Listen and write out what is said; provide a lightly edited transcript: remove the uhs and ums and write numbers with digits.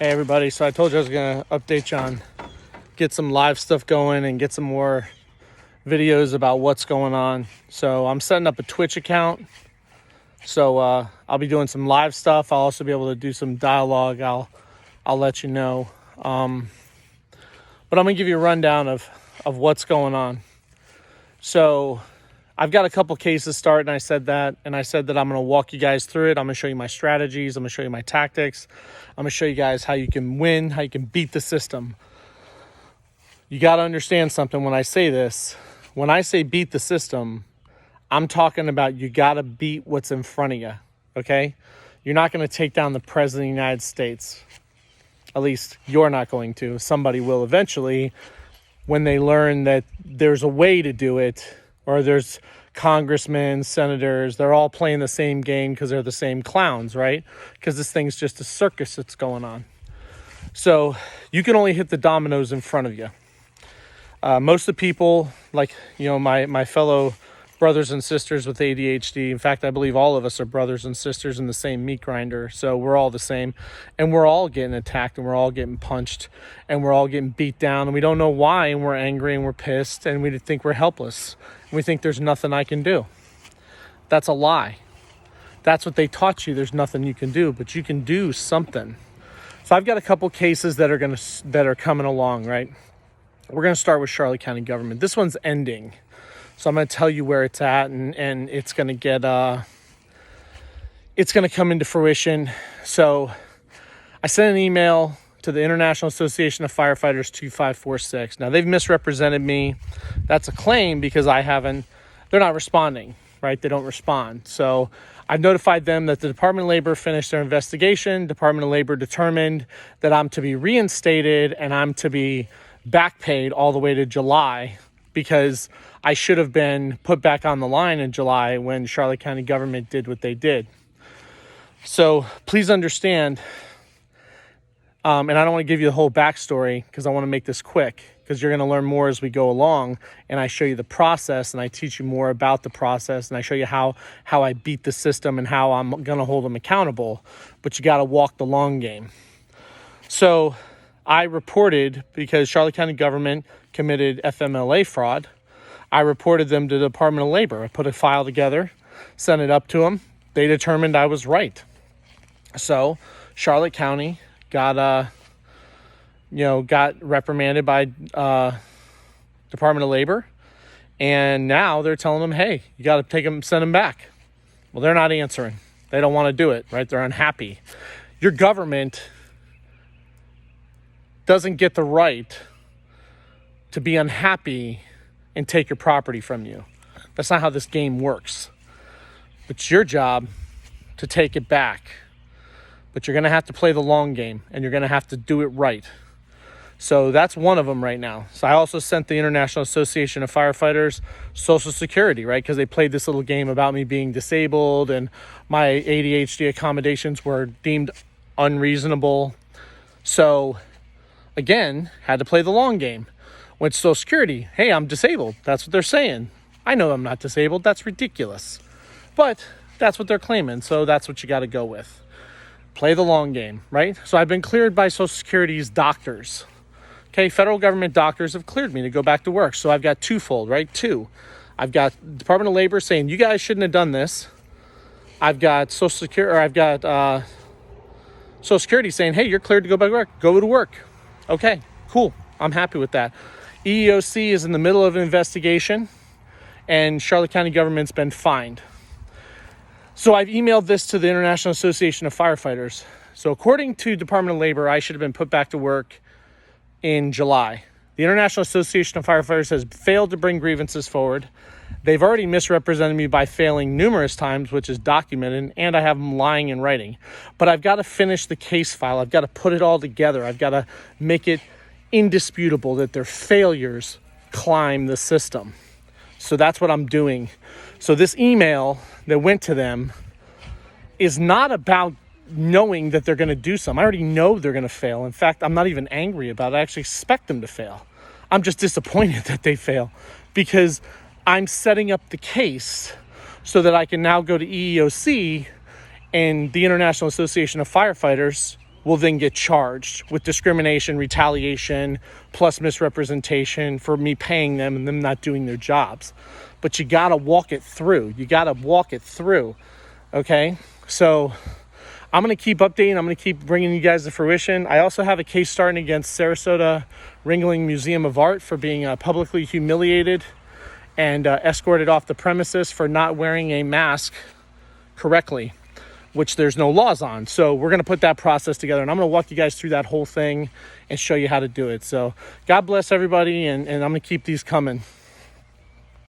Hey everybody, so I told you I was going to update you on get some live stuff going and get some more videos about what's going on. So I'm setting up a Twitch account. So I'll be doing some live stuff. I'll also be able to do some dialogue. I'll let you know. But I'm going to give you a rundown of what's going on. So I've got a couple cases started, and I said that I'm going to walk you guys through it. I'm going to show you my strategies. I'm going to show you my tactics. I'm going to show you guys how you can win, how you can beat the system. You got to understand something when I say this. When I say beat the system, I'm talking about you got to beat what's in front of you, okay? You're not going to take down the president of the United States. At least you're not going to. Somebody will eventually when they learn that there's a way to do it, or there's congressmen, senators, they're all playing the same game because they're the same clowns, right? Because this thing's just a circus that's going on. So you can only hit the dominoes in front of you. Most of the people, like, my fellow brothers and sisters with ADHD, in fact, I believe all of us are brothers and sisters in the same meat grinder. So we're all the same, and we're all getting attacked, and we're all getting punched, and we're all getting beat down, and we don't know why, and we're angry, and we're pissed, and we think we're helpless. And we think there's nothing I can do. That's a lie. That's what they taught you. There's nothing you can do, but you can do something. So I've got a couple cases that are coming along, right? We're going to start with Charlotte County government. This one's ending. So I'm going to tell you where it's at, and it's going to get, it's going to come into fruition. So I sent an email to the International Association of Firefighters 2546. Now, they've misrepresented me. That's a claim because they're not responding, right? They don't respond. So I've notified them that the Department of Labor finished their investigation. Department of Labor determined that I'm to be reinstated and I'm to be back paid all the way to July, because I should have been put back on the line in July when Charlotte County government did what they did. So please understand, and I don't want to give you the whole backstory because I want to make this quick, because you're going to learn more as we go along, and I show you the process, and I teach you more about the process, and I show you how I beat the system and how I'm going to hold them accountable. But you got to walk the long game. So I reported, because Charlotte County government committed FMLA fraud, I reported them to the Department of Labor. I put a file together, sent it up to them. They determined I was right. So Charlotte County got reprimanded by Department of Labor, and now they're telling them, hey, you got to send them back. Well, they're not answering. They don't want to do it, right? They're unhappy. Your government doesn't get the right to be unhappy and take your property from you. That's not how this game works. It's your job to take it back. But you're going to have to play the long game, and you're going to have to do it right. So that's one of them right now. So I also sent the International Association of Firefighters Social Security, right? Because they played this little game about me being disabled and my ADHD accommodations were deemed unreasonable. So again, had to play the long game. Went to Social Security. Hey, I'm disabled. That's what they're saying. I know I'm not disabled. That's ridiculous. But that's what they're claiming. So that's what you got to go with. Play the long game, right? So I've been cleared by Social Security's doctors. Okay, federal government doctors have cleared me to go back to work. So I've got twofold, right? Two. I've got Department of Labor saying, you guys shouldn't have done this. I've got Social Security saying, hey, you're cleared to go back to work. Go to work. Okay, cool. I'm happy with that. EEOC is in the middle of an investigation, and Charlotte County government's been fined. So I've emailed this to the International Association of Firefighters. So according to Department of Labor, I should have been put back to work in July. The International Association of Firefighters has failed to bring grievances forward. They've already misrepresented me by failing numerous times, which is documented, and I have them lying in writing. But I've got to finish the case file. I've got to put it all together. I've got to make it indisputable that their failures climb the system. So that's what I'm doing. So this email that went to them is not about knowing that they're going to do something. I already know they're going to fail. In fact, I'm not even angry about it. I actually expect them to fail. I'm just disappointed that they fail, because I'm setting up the case so that I can now go to EEOC and the International Association of Firefighters will then get charged with discrimination, retaliation, plus misrepresentation for me paying them and them not doing their jobs. But you got to walk it through. Okay? So I'm going to keep updating. I'm going to keep bringing you guys to fruition. I also have a case starting against Sarasota Ringling Museum of Art for being publicly humiliated and escorted off the premises for not wearing a mask correctly, which there's no laws on. So we're going to put that process together, and I'm going to walk you guys through that whole thing and show you how to do it. So God bless everybody, and I'm going to keep these coming.